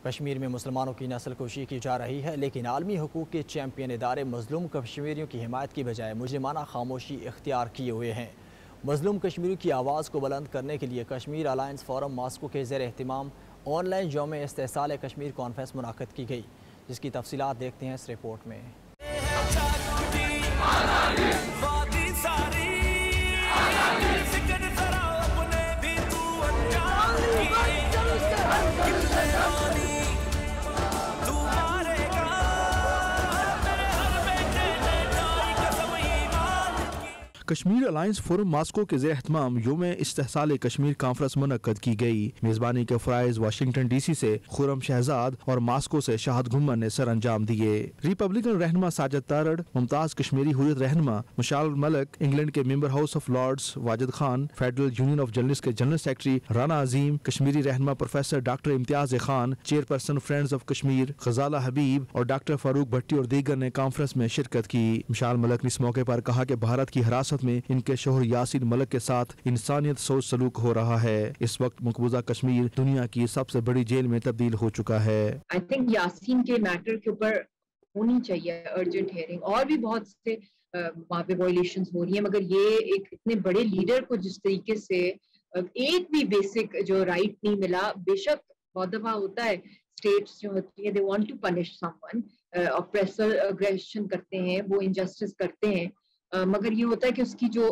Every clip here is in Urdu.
کشمیر میں مسلمانوں کی نسل کشی کی جا رہی ہے، لیکن عالمی حقوق کے چیمپئن ادارے مظلوم کشمیریوں کی حمایت کی بجائے مجرمانہ خاموشی اختیار کیے ہوئے ہیں۔ مظلوم کشمیریوں کی آواز کو بلند کرنے کے لیے کشمیر الائنس فورم ماسکو کے زیر اہتمام آن لائن یوم استحصال کشمیر کانفرنس منعقد کی گئی، جس کی تفصیلات دیکھتے ہیں اس رپورٹ میں۔ کشمیر الائنس فورم ماسکو کے زیر اہتمام یوم استحصال کشمیر کانفرنس منعقد کی گئی۔ میزبانی کے فرائض واشنگٹن ڈی سی سے خرم شہزاد اور ماسکو سے شاہد گھمن نے سر انجام دیے۔ ریپبلکن رہنما ساجد تارڑ، ممتاز کشمیری حریت رہنما مشال ملک، انگلینڈ کے member House of Lords Wajid Khan, Federal Union of Journalist کے جنرل سیکرٹری رانا عظیم، کشمیری رہنما professor doctor Imtiaz Khan, chairperson Friends of Kashmir Ghazala Habib اور ڈاکٹر فاروق بھٹی اور دیگر نے کانفرنس میں شرکت کی۔ مشال ملک نے اس موقع پر کہا کہ بھارت کی حراست میں ان کے شوہر یاسین ملک کے ساتھ انسانیت سوچ سلوک ہو رہا ہے۔ اس وقت مقبوضہ کشمیر دنیا کی سب سے بڑی جیل میں تبدیل ہو چکا ہے۔ I think یاسین کے میٹر کے اوپر ہونی چاہیے ارجنٹ ہیئرنگ، اور بھی بہت سے وہاں پہ وائلیشنز ہو رہی ہیں، مگر یہ ایک اتنے بڑے لیڈر کو جس طریقے سے ایک بھی بیسک جو رائٹ نہیں ملا، بے شک بہت دفعہ ہوتا ہے اسٹیٹس جو ہوتی ہیں they want to punish someone، oppressor aggression کرتے ہیں، وہ انجسٹس کرتے ہیں، مگر یہ ہوتا ہے کہ اس کی جو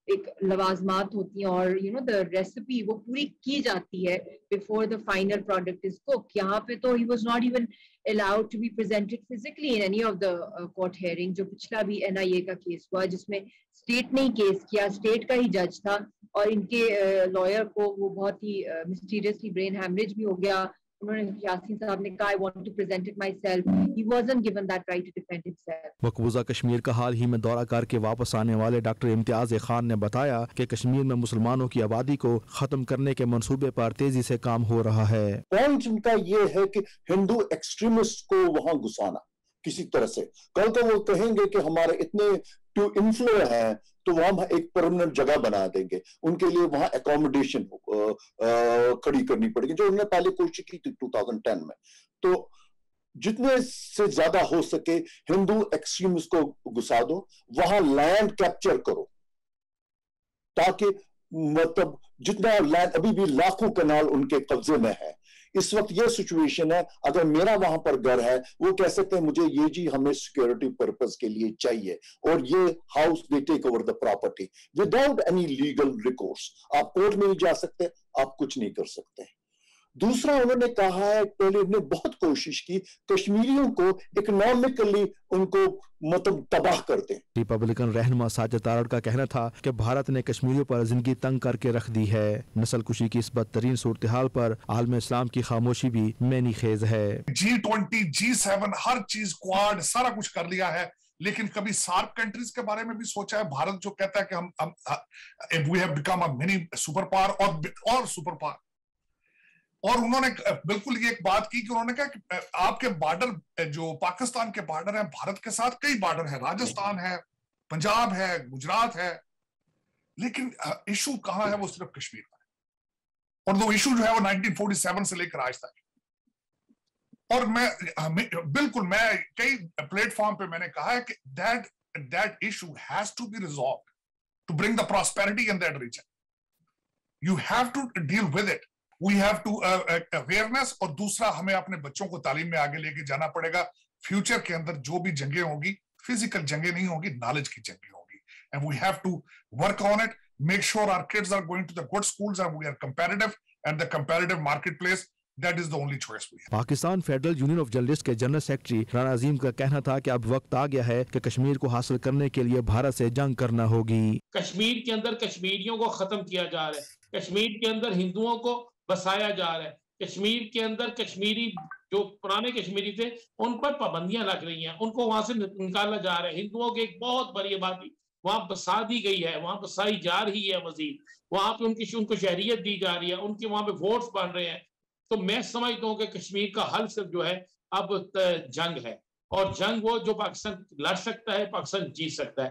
ایک لوازمات ہوتی ہیں اور the ریسیپی وہ پوری کی جاتی ہے before the final product is cooked۔ یہاں پہ تو he was not even allowed to be presented physically in any of the court hearing۔ جو پچھلا بھی NIA کا کیس ہوا جس میں اسٹیٹ نے ہی کیس کیا، اسٹیٹ کا ہی جج تھا، اور ان کے لائر کو وہ بہت ہی مسٹیریسلی برین ہیمریج بھی ہو گیا۔ انہوں نے یاسین صاحب نے کہا I want to present it myself۔ He wasn't given that right to defend himself۔ مقبوضہ کشمیر کا حال ہی میں دورہ کر کے واپس آنے والے ڈاکٹر امتیاز خان نے بتایا کہ کشمیر میں مسلمانوں کی آبادی کو ختم کرنے کے منصوبے پر تیزی سے کام ہو رہا ہے۔ پوائنٹ ان کا یہ ہے کہ ہندو ایکسٹریمسٹ کو وہاں گھسانا کسی طرح سے، کل کو وہ کہیں گے کہ ہمارے اتنے ٹو انفلو ہیں تو وہاں ایک پرمننٹ جگہ بنا دیں گے، ان کے لیے وہاں اکوموڈیشن کھڑی کرنی پڑے گی، جو انہوں نے پہلے کوشش کی تھی 2010 میں۔ تو جتنے سے زیادہ ہو سکے ہندو ایکسٹریمسٹ کو گھسا دو، وہاں لینڈ کیپچر کرو، تاکہ مطلب جتنا لینڈ ابھی بھی لاکھوں کنال ان کے قبضے میں ہے۔ اس وقت یہ سچویشن ہے، اگر میرا وہاں پر گھر ہے وہ کہہ سکتے ہیں مجھے یہ جی ہمیں سیکیورٹی پرپز کے لیے چاہیے، اور یہ house they take over the property without any legal recourse. آپ کورٹ میں نہیں جا سکتے، آپ کچھ نہیں کر سکتے۔ دوسرا انہوں نے کہا ہے، پہلے نے بہت کوشش کی کشمیریوں کو اکنامکلی ان کو مطلب تباہ کر دیں۔ ریپبلکن رہنما ساجد تارڑ کا کہنا تھا کہ بھارت نے کشمیریوں پر زندگی تنگ کر کے رکھ دی ہے۔ نسل کشی کی اس بدترین صورتحال پر عالم اسلام کی خاموشی بھی معنی خیز ہے۔ G20 G7 ہر چیز کوارڈ سارا کچھ کر لیا ہے، لیکن کبھی سارک کنٹریز کے بارے میں بھی سوچا ہے؟ بھارت جو کہتا ہے کہ ہم we have become a mini super power اور سپر پاور، اور انہوں نے بالکل یہ ایک بات کی کہ انہوں نے کہا کہ آپ کے بارڈر جو پاکستان کے بارڈر ہیں بھارت کے ساتھ کئی بارڈر ہیں، راجستھان ہے، پنجاب ہے، گجرات ہے، لیکن ایشو کہاں ہے؟ وہ صرف کشمیر کا ہے، اور وہ ایشو جو ہے وہ 1947 سے لے کر آج تک۔ اور بالکل میں کئی پلیٹ فارم پہ میں نے کہا ہے کہ that issue has to be resolved to bring the prosperity in that region۔ You have to deal with it۔ We have to awareness، اور دوسرا ہمیں اپنے بچوں کو تعلیم میں آگے لے کے جانا پڑے گا۔ فیوچر کے اندر جو بھی جنگیں ہوگی، فزیکل جنگیں نہیں ہوگی، نالج کی جنگیں ہوگی، and we have to work on it, make sure our kids are going to the good schools and we are competitive and the competitive marketplace۔ That is the only choice we have۔ Pakistan federal Union of Journalist کے جنرل سیکرٹری رانا عظیم کا کہنا تھا کہ اب وقت آ گیا ہے کہ کشمیر کو حاصل کرنے کے لیے بھارت سے جنگ کرنا ہوگی۔ کشمیر کے اندر کشمیریوں کو ختم کیا جا رہا ہے، کشمیر کے اندر ہندوؤں کو بسایا جا رہا ہے، کشمیر کے اندر کشمیری جو پرانے کشمیری تھے ان پر پابندیاں لگ رہی ہیں، ان کو وہاں سے نکالا جا رہا ہے۔ ہندوؤں کی ایک بہت بڑی آبادی وہاں بسا دی گئی ہے، وہاں بسائی جا رہی ہے، مزید وہاں پہ ان کو شہریت دی جا رہی ہے، ان کے وہاں پہ ووٹس بن رہے ہیں۔ تو میں سمجھتا ہوں کہ کشمیر کا حل صرف جو ہے اب جنگ ہے، اور جنگ وہ جو پاکستان لڑ سکتا ہے، پاکستان جیت سکتا ہے۔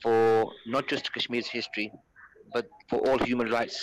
for not just Kashmir's history but for all human rights